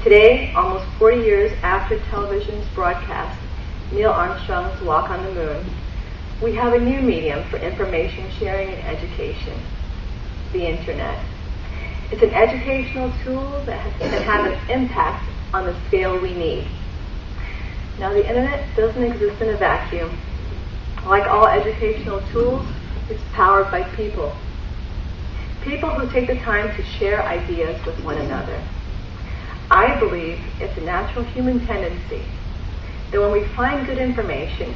Today, almost 40 years after television's broadcast, Neil Armstrong's Walk on the Moon, we have a new medium for information sharing and education, the Internet. It's an educational tool that has an impact on the scale we need. Now, the Internet doesn't exist in a vacuum. Like all educational tools, it's powered by people. People who take the time to share ideas with one another. I believe it's a natural human tendency that when we find good information,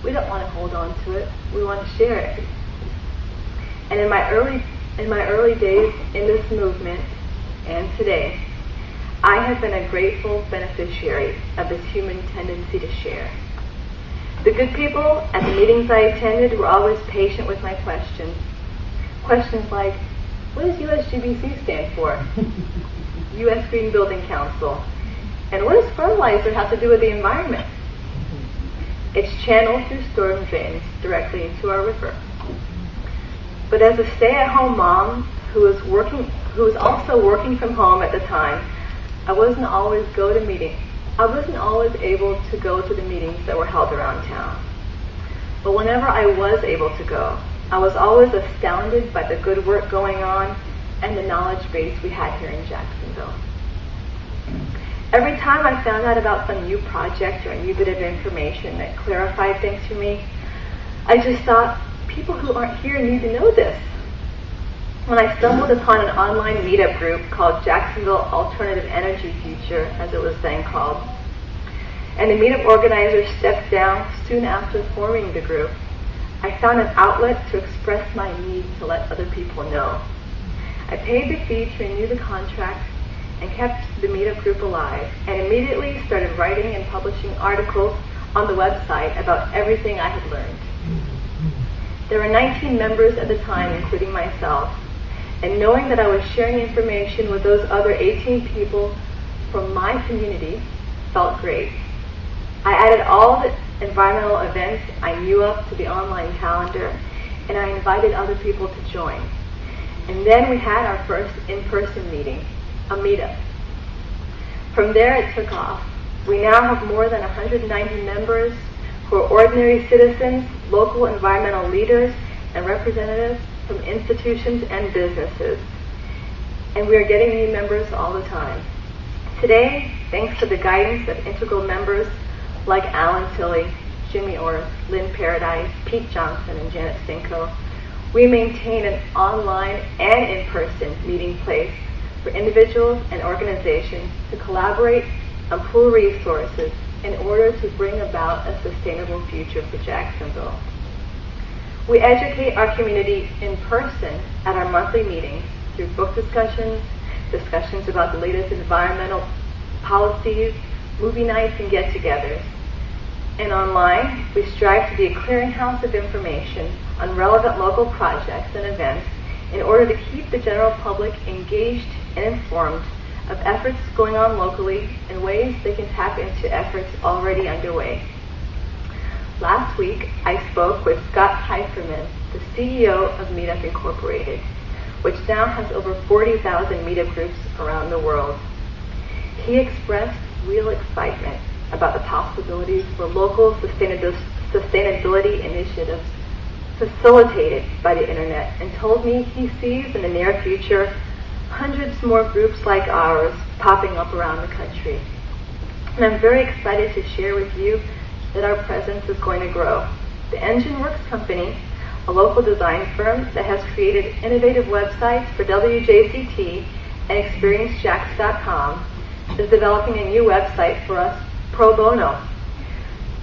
we don't want to hold on to it, we want to share it. And in my early days in this movement, and today, I have been a grateful beneficiary of this human tendency to share. The good people at the meetings I attended were always patient with my questions. Questions like, what does USGBC stand for? U.S. Green Building Council. And what does fertilizer have to do with the environment? It's channeled through storm drains directly into our river. But as a stay-at-home mom who was also working from home at the time, I wasn't always able to go to the meetings that were held around town. But whenever I was able to go, I was always astounded by the good work going on and the knowledge base we had here in Jacksonville. Every time I found out about some new project or a new bit of information that clarified things for me, I just thought, people who aren't here need to know this. When I stumbled upon an online meetup group called Jacksonville Alternative Energy Future, as it was then called, and the meetup organizer stepped down soon after forming the group, I found an outlet to express my need to let other people know. I paid the fee to renew the contract and kept the meetup group alive, and immediately started writing and publishing articles on the website about everything I had learned. There were 19 members at the time, including myself, and knowing that I was sharing information with those other 18 people from my community felt great. I added all the environmental events I knew of to the online calendar, and I invited other people to join. And then we had our first in-person meeting, a meetup. From there it took off. We now have more than 190 members who are ordinary citizens, local environmental leaders, and representatives from institutions and businesses. And we are getting new members all the time. Today, thanks to the guidance of integral members like Alan Tilley, Jimmy Orth, Lynn Paradise, Pete Johnson, and Janet Stinko, we maintain an online and in-person meeting place for individuals and organizations to collaborate and pool resources in order to bring about a sustainable future for Jacksonville. We educate our community in person at our monthly meetings through book discussions, discussions about the latest environmental policies, movie nights, and get-togethers. And online, we strive to be a clearinghouse of information on relevant local projects and events in order to keep the general public engaged and informed of efforts going on locally and ways they can tap into efforts already underway. Last week, I spoke with Scott Heiferman, the CEO of Meetup Incorporated, which now has over 40,000 meetup groups around the world. He expressed real excitement about the possibilities for local sustainability initiatives facilitated by the Internet, and told me he sees in the near future hundreds more groups like ours popping up around the country. And I'm very excited to share with you that our presence is going to grow. The Engine Works Company, a local design firm that has created innovative websites for WJCT and ExperienceJax.com, is developing a new website for us pro bono,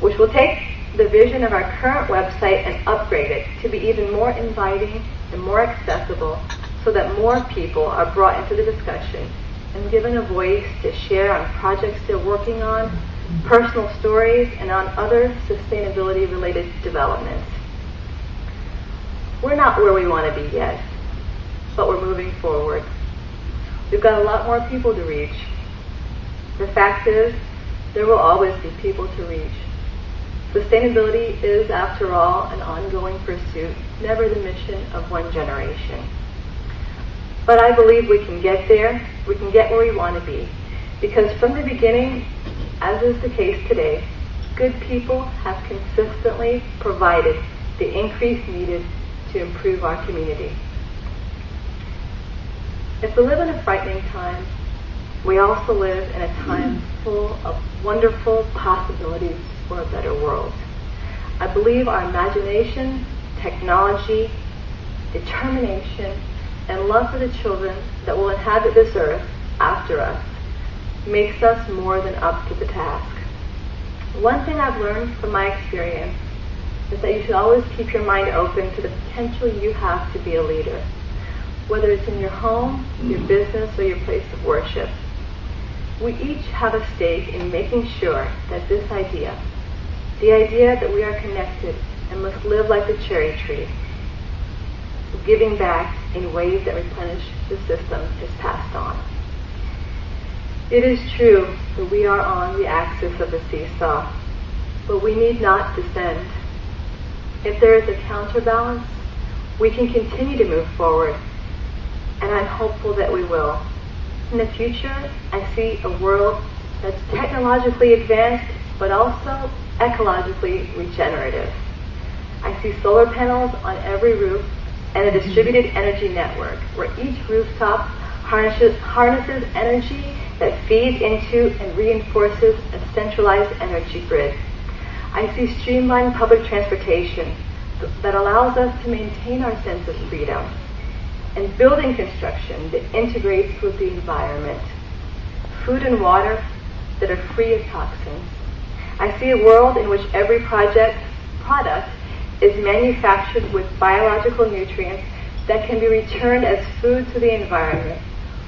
which will take the vision of our current website and upgrade it to be even more inviting and more accessible, so that more people are brought into the discussion and given a voice to share on projects they're working on, personal stories, and on other sustainability-related developments. We're not where we want to be yet, but we're moving forward. We've got a lot more people to reach. The fact is, there will always be people to reach. Sustainability is, after all, an ongoing pursuit, never the mission of one generation. But I believe we can get there, we can get where we want to be, Because from the beginning, as is the case today, good people have consistently provided the increase needed to improve our community. If we live in a frightening time, we also live in a time full of wonderful possibilities for a better world. I believe our imagination, technology, determination, and love for the children that will inhabit this earth after us makes us more than up to the task. One thing I've learned from my experience is that you should always keep your mind open to the potential you have to be a leader, whether it's in your home, your business, or your place of worship. We each have a stake in making sure that this idea, the idea that we are connected and must live like the cherry tree, giving back in ways that replenish the system, is passed on. It is true that we are on the axis of the seesaw, but we need not descend. If there is a counterbalance, we can continue to move forward, and I'm hopeful that we will. In the future, I see a world that's technologically advanced, but also ecologically regenerative. I see solar panels on every roof and a distributed energy network where each rooftop harnesses energy that feeds into and reinforces a centralized energy grid. I see streamlined public transportation that allows us to maintain our sense of freedom, and building construction that integrates with the environment, food and water that are free of toxins. I see a world in which every product is manufactured with biological nutrients that can be returned as food to the environment,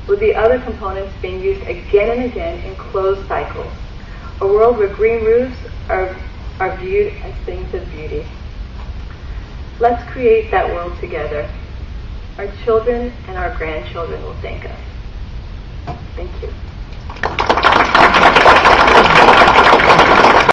with the other components being used again and again in closed cycles. A world where green roofs are viewed as things of beauty. Let's create that world together. Our children and our grandchildren will thank us.